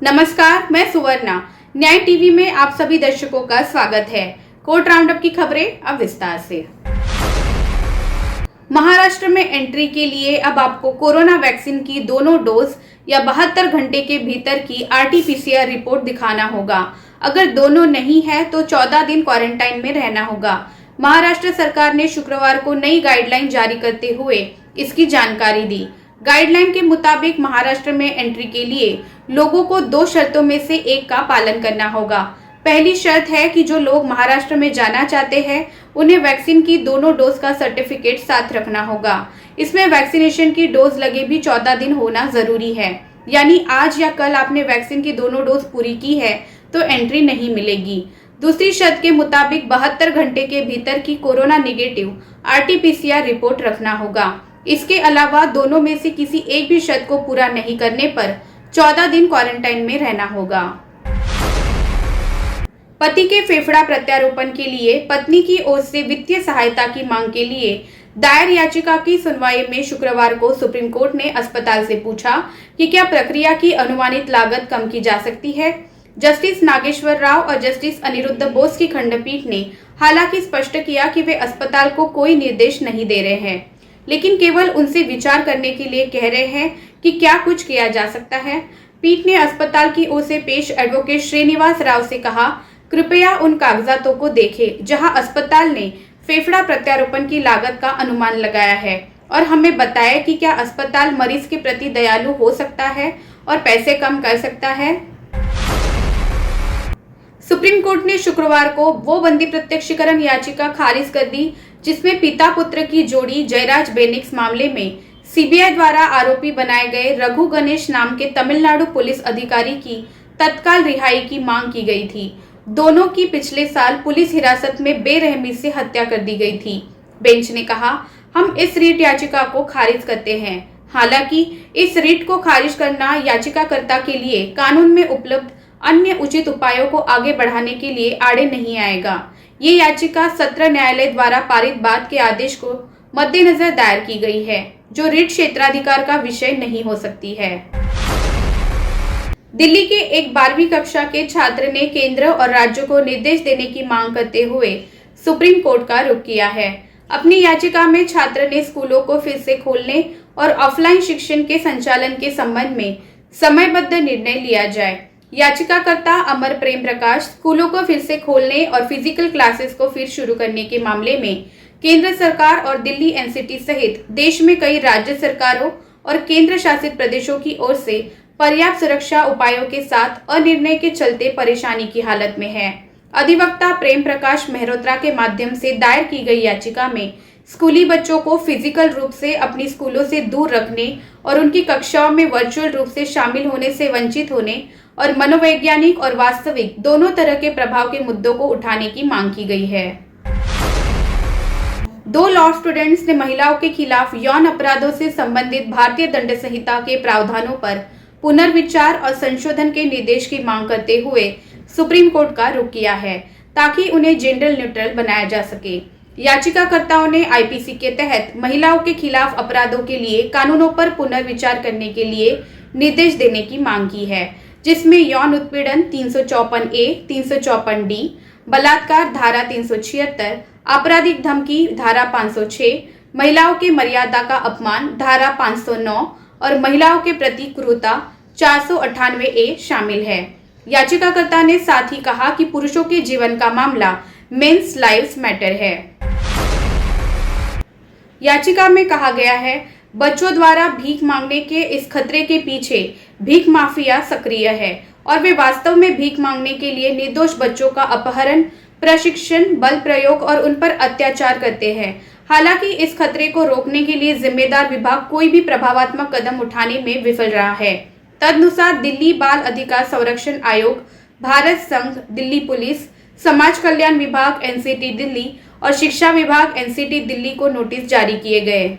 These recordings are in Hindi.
नमस्कार, मैं सुवर्णा। न्याय टीवी में आप सभी दर्शकों का स्वागत है। कोर्ट राउंडअप की खबरें अब विस्तार से। महाराष्ट्र में एंट्री के लिए अब आपको कोरोना वैक्सीन की दोनों डोज या 72 घंटे के भीतर की RT-PCR रिपोर्ट दिखाना होगा। अगर दोनों नहीं है तो 14 दिन क्वारंटाइन में रहना होगा। महाराष्ट्र सरकार ने शुक्रवार को नई गाइडलाइन जारी करते हुए इसकी जानकारी दी। गाइडलाइन के मुताबिक महाराष्ट्र में एंट्री के लिए लोगों को 2 शर्तों में से एक का पालन करना होगा। पहली शर्त है कि जो लोग महाराष्ट्र में जाना चाहते हैं उन्हें वैक्सीन की दोनों डोज का सर्टिफिकेट साथ रखना होगा। इसमें वैक्सीनेशन की डोज लगे भी 14 दिन होना जरूरी है, यानी आज या कल आपने वैक्सीन की दोनों डोज पूरी की है तो एंट्री नहीं मिलेगी। दूसरी शर्त के मुताबिक 72 घंटे के भीतर की कोरोना निगेटिव RT-PCR रिपोर्ट रखना होगा। इसके अलावा दोनों में से किसी एक भी शर्त को पूरा नहीं करने पर 14 दिन क्वारंटाइन में रहना होगा। पति के फेफड़ा प्रत्यारोपण के लिए पत्नी की ओर से वित्तीय सहायता की मांग के लिए दायर याचिका की सुनवाई में शुक्रवार को सुप्रीम कोर्ट ने अस्पताल से पूछा कि क्या प्रक्रिया की अनुमानित लागत कम की जा सकती है। जस्टिस नागेश्वर राव और जस्टिस अनिरुद्ध बोस की खंडपीठ ने हालांकि स्पष्ट किया कि वे अस्पताल को कोई निर्देश नहीं दे रहे हैं, लेकिन केवल उनसे विचार करने के लिए कह रहे हैं कि क्या कुछ किया जा सकता है। पीठ ने अस्पताल की ओर से पेश एडवोकेट श्रीनिवास राव से कहा, कृपया उन कागजातों को देखें जहां अस्पताल ने फेफड़ा प्रत्यारोपण की लागत का अनुमान लगाया है और हमें बताएं कि क्या अस्पताल मरीज के प्रति दयालु हो सकता है और पैसे कम कर सकता है। सुप्रीम कोर्ट ने शुक्रवार को वो बंदी प्रत्यक्षीकरण याचिका खारिज कर दी जिसमें पिता पुत्र की जोड़ी जयराज बेनिक्स मामले में सीबीआई द्वारा आरोपी बनाए गए रघु गणेश नाम के तमिलनाडु पुलिस अधिकारी की तत्काल रिहाई की मांग की गई थी। दोनों की पिछले साल पुलिस हिरासत में बेरहमी से हत्या कर दी गई थी। बेंच ने कहा, हम इस रिट याचिका को खारिज करते हैं। हालांकि इस रिट को खारिज करना याचिकाकर्ता के लिए कानून में उपलब्ध अन्य उचित उपायों को आगे बढ़ाने के लिए आड़े नहीं आएगा। ये याचिका सत्र न्यायालय द्वारा पारित बाद के आदेश को मद्देनजर दायर की गई है, जो रिट क्षेत्राधिकार का विषय नहीं हो सकती है। दिल्ली के एक 12वीं कक्षा के छात्र ने केंद्र और राज्यों को निर्देश देने की मांग करते हुए सुप्रीम कोर्ट का रुख किया है। अपनी याचिका में छात्र ने स्कूलों को फिर से खोलने और ऑफलाइन शिक्षण के संचालन के संबंध में समयबद्ध निर्णय लिया जाए। याचिकाकर्ता अमर प्रेम प्रकाश स्कूलों को फिर से खोलने और फिजिकल क्लासेस को फिर शुरू करने के मामले में केंद्र सरकार और दिल्ली एनसीटी सहित देश में कई राज्य सरकारों और केंद्र शासित प्रदेशों की ओर से पर्याप्त सुरक्षा उपायों के साथ अनिर्णय के चलते परेशानी की हालत में है। अधिवक्ता प्रेम प्रकाश मेहरोत्रा के माध्यम से दायर की गई याचिका में स्कूली बच्चों को फिजिकल रूप से अपनी स्कूलों से दूर रखने और उनकी कक्षाओं में वर्चुअल रूप से शामिल होने से वंचित होने और मनोवैज्ञानिक और वास्तविक दोनों तरह के प्रभाव के मुद्दों को उठाने की मांग की गई है। 2 लॉ स्टूडेंट्स ने महिलाओं के खिलाफ यौन अपराधों से संबंधित भारतीय दंड संहिता के प्रावधानों पर पुनर्विचार और संशोधन के निर्देश की मांग करते हुए सुप्रीम कोर्ट का रुख किया है, ताकि उन्हें जेंडर न्यूट्रल बनाया जा सके। याचिकाकर्ताओं ने आईपीसी के तहत महिलाओं के खिलाफ अपराधों के लिए कानूनों पर पुनर्विचार करने के लिए निर्देश देने की मांग की है, जिसमें यौन उत्पीड़न 354A, 354D, बलात्कार धारा 376, आपराधिक धमकी धारा 506, महिलाओं की मर्यादा का अपमान धारा 509 और महिलाओं के प्रति क्रूरता 498A शामिल है। याचिकाकर्ता ने साथ ही कहा कि पुरुषों के जीवन का मामला मेंस लाइव्स मैटर है। याचिका में कहा गया है, बच्चों द्वारा भीख मांगने के इस खतरे के पीछे भीख माफिया सक्रिय है और वे वास्तव में भीख मांगने के लिए निर्दोष बच्चों का अपहरण, प्रशिक्षण, बल प्रयोग और उन पर अत्याचार करते हैं। हालांकि इस खतरे को रोकने के लिए जिम्मेदार विभाग कोई भी प्रभावात्मक कदम उठाने में विफल रहा है। तदनुसार दिल्ली बाल अधिकार संरक्षण आयोग, भारत संघ, दिल्ली पुलिस, समाज कल्याण विभाग एनसीटी दिल्ली और शिक्षा विभाग एनसीटी दिल्ली को नोटिस जारी किए गए।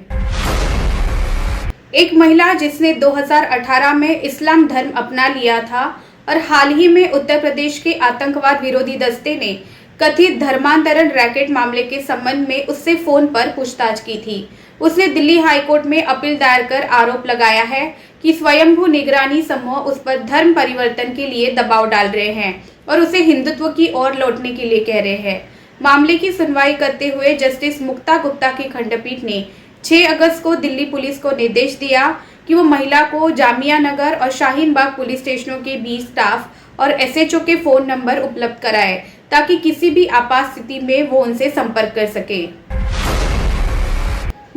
एक महिला जिसने 2018 में इस्लाम धर्म अपना लिया था और हाल ही में उत्तर प्रदेश के आतंकवाद विरोधी दस्ते ने कथित धर्मांतरण रैकेट मामले के संबंध में उससे फोन पर पूछताछ की थी। उसने दिल्ली हाईकोर्ट में अपील दायर कर आरोप लगाया है कि स्वयंभू निगरानी समूह उस पर धर्म परिवर्तन के लिए दबाव डाल रहे हैं और उसे हिंदुत्व की ओर लौटने के लिए कह रहे हैं। मामले की सुनवाई करते हुए जस्टिस मुक्ता गुप्ता की खंडपीठ ने 6 अगस्त को दिल्ली पुलिस को निर्देश दिया कि वो महिला को जामिया नगर और शाहीन बाग पुलिस स्टेशनों के बीच स्टाफ और एसएचओ के फोन नंबर उपलब्ध कराए ताकि किसी भी आपात स्थिति में वो उनसे संपर्क कर सके।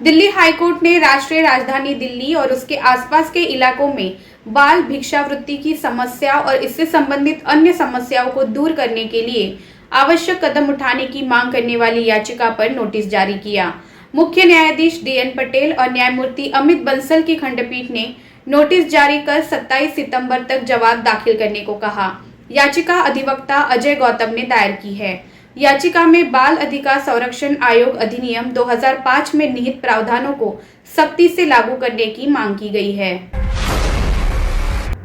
दिल्ली हाईकोर्ट ने राष्ट्रीय राजधानी दिल्ली और उसके आसपास के इलाकों में बाल भिक्षावृत्ति की समस्या और इससे संबंधित अन्य समस्याओं को दूर करने के लिए आवश्यक कदम उठाने की मांग करने वाली याचिका पर नोटिस जारी किया। मुख्य न्यायाधीश DN पटेल और न्यायमूर्ति अमित बंसल की खंडपीठ ने नोटिस जारी कर 27 सितंबर तक जवाब दाखिल करने को कहा। याचिका अधिवक्ता अजय गौतम ने दायर की है। याचिका में बाल अधिकार संरक्षण आयोग अधिनियम 2005 में निहित प्रावधानों को सख्ती से लागू करने की मांग की गई है।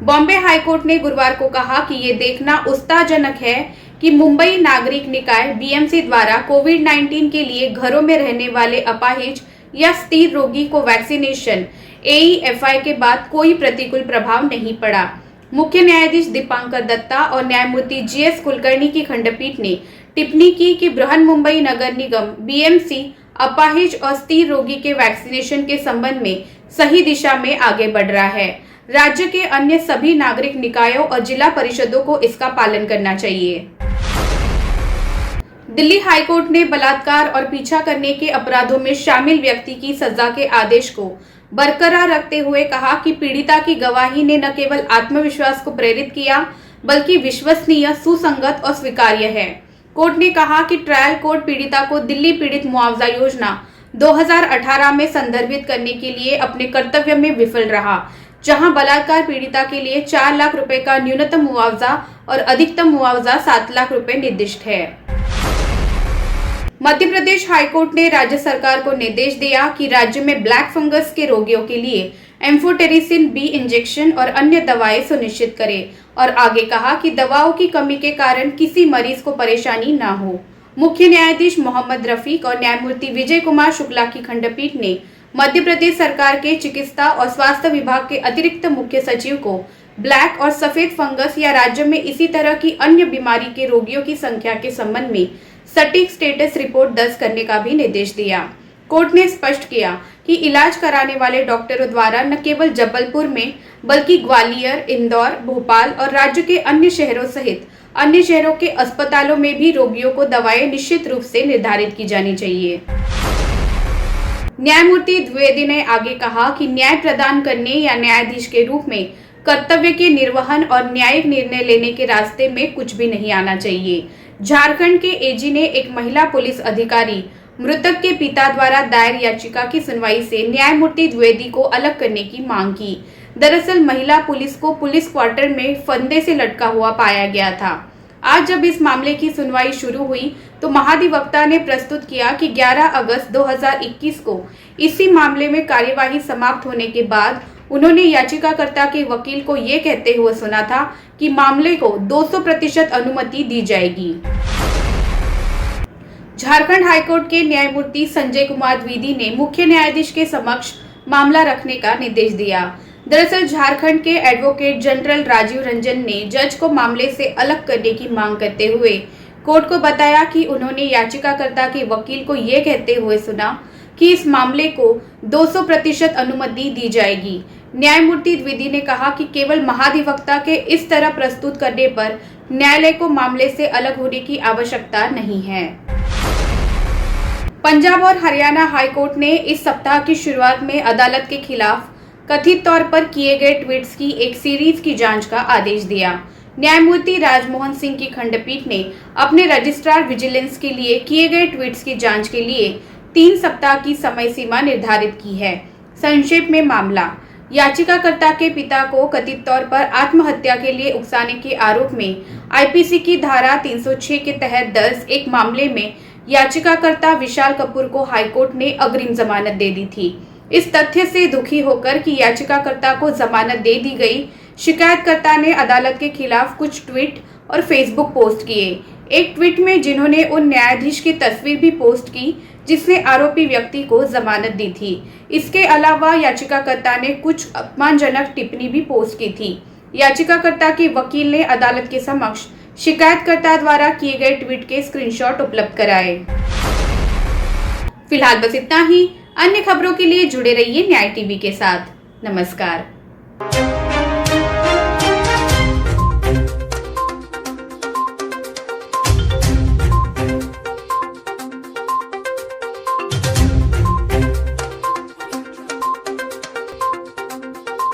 बॉम्बे हाईकोर्ट ने गुरुवार को कहा कि ये देखना उत्साहजनक है कि मुंबई नागरिक निकाय BMC द्वारा कोविड-19 के लिए घरों में रहने वाले अपाहिज या स्थिर रोगी को वैक्सीनेशन AEFI के बाद कोई प्रतिकूल प्रभाव नहीं पड़ा। मुख्य न्यायाधीश दीपांकर दत्ता और न्यायमूर्ति GS कुलकर्णी की खंडपीठ ने टिप्पणी की कि बृहन्मुंबई नगर निगम BMC अपाहिज और स्थिर रोगी के वैक्सीनेशन के संबंध में सही दिशा में आगे बढ़ रहा है। राज्य के अन्य सभी नागरिक निकायों और जिला परिषदों को इसका पालन करना चाहिए। दिल्ली हाईकोर्ट ने बलात्कार और पीछा करने के अपराधों में शामिल व्यक्ति की सजा के आदेश को बरकरार रखते हुए कहा कि पीड़िता की गवाही ने न केवल आत्मविश्वास को प्रेरित किया बल्कि विश्वसनीय, सुसंगत और स्वीकार्य है। कोर्ट ने कहा कि ट्रायल कोर्ट पीड़िता को दिल्ली पीड़ित मुआवजा योजना 2018 में संदर्भित करने के लिए अपने कर्तव्य में विफल रहा, जहां बलात्कार पीड़िता के लिए 4 लाख रुपए का न्यूनतम मुआवजा और अधिकतम मुआवजा 7 लाख रुपए निर्दिष्ट है। मध्य प्रदेश हाईकोर्ट ने राज्य सरकार को निर्देश दिया कि राज्य में ब्लैक फंगस के रोगियों के लिए एम्फोटेरिसिन B इंजेक्शन और अन्य दवाएं सुनिश्चित करे और आगे कहा कि दवाओं की कमी के कारण किसी मरीज को परेशानी न हो। मुख्य न्यायाधीश मोहम्मद रफीक और न्यायमूर्ति विजय कुमार शुक्ला की खंडपीठ ने मध्य प्रदेश सरकार के चिकित्सा और स्वास्थ्य विभाग के अतिरिक्त मुख्य सचिव को ब्लैक और सफेद फंगस या राज्य में इसी तरह की अन्य बीमारी के रोगियों की संख्या के संबंध में सटीक स्टेटस रिपोर्ट दर्ज करने का भी निर्देश दिया। कोर्ट ने स्पष्ट किया कि इलाज कराने वाले डॉक्टरों द्वारा न केवल जबलपुर में बल्कि ग्वालियर, इंदौर, भोपाल और राज्य के अन्य शहरों सहित अन्य शहरों के अस्पतालों में भी रोगियों को दवाएं निश्चित रूप से निर्धारित की जानी चाहिए। न्यायमूर्ति द्विवेदी ने आगे कहा कि न्याय प्रदान करने या न्यायाधीश के रूप में कर्तव्य के निर्वहन और न्यायिक निर्णय लेने के रास्ते में कुछ भी नहीं आना चाहिए। झारखंड के AG ने एक महिला पुलिस अधिकारी मृतक के पिता द्वारा दायर याचिका की सुनवाई से न्यायमूर्ति द्विवेदी को अलग करने की मांग की। दरअसल महिला पुलिस को पुलिस क्वार्टर में फंदे से लटका हुआ पाया गया था। आज जब इस मामले की सुनवाई शुरू हुई तो महाधिवक्ता ने प्रस्तुत किया कि 11 अगस्त 2021 को इसी मामले में कार्यवाही समाप्त होने के बाद उन्होंने याचिकाकर्ता के वकील को ये कहते हुए सुना था कि मामले को 200% अनुमति दी जाएगी। झारखंड हाईकोर्ट के न्यायमूर्ति संजय कुमार द्विवेदी ने मुख्य न्यायाधीश के समक्ष मामला रखने का निर्देश दिया। दरअसल झारखंड के एडवोकेट जनरल राजीव रंजन ने जज को मामले से अलग करने की मांग करते हुए कोर्ट को बताया कि उन्होंने याचिकाकर्ता के वकील को ये कहते हुए सुना कि इस मामले को 200% अनुमति दी जाएगी। न्यायमूर्ति द्विवेदी ने कहा कि केवल महाधिवक्ता के इस तरह प्रस्तुत करने पर न्यायालय को मामले से अलग होने की आवश्यकता नहीं है। पंजाब और हरियाणा हाईकोर्ट ने इस सप्ताह की शुरुआत में अदालत के खिलाफ कथित तौर पर किए गए ट्वीट्स की एक सीरीज की जांच का आदेश दिया। न्यायमूर्ति राजमोहन सिंह की खंडपीठ ने अपने रजिस्ट्रार विजिलेंस के लिए किए गए ट्वीट्स की जांच के लिए 3 सप्ताह की समय सीमा निर्धारित की है। संक्षेप में मामला, याचिकाकर्ता के पिता को कथित तौर पर आत्महत्या के लिए उकसाने के आरोप में IPC की धारा 306 के तहत दर्ज एक मामले में याचिकाकर्ता विशाल कपूर को हाईकोर्ट ने अग्रिम जमानत दे दी थी। इस तथ्य से दुखी होकर कि याचिकाकर्ता को जमानत दे दी गई, शिकायतकर्ता ने अदालत के खिलाफ कुछ ट्वीट और फेसबुक पोस्ट किए। एक ट्वीट में जिन्होंने उन न्यायाधीश की तस्वीर भी पोस्ट की जिसने आरोपी व्यक्ति को जमानत दी थी। इसके अलावा याचिकाकर्ता ने कुछ अपमानजनक टिप्पणी भी पोस्ट की थी। याचिकाकर्ता के वकील ने अदालत के समक्ष शिकायतकर्ता द्वारा किए गए ट्वीट के स्क्रीनशॉट उपलब्ध कराए। फिलहाल बस इतना ही। अन्य खबरों के लिए जुड़े रहिए न्याय टीवी के साथ। नमस्कार।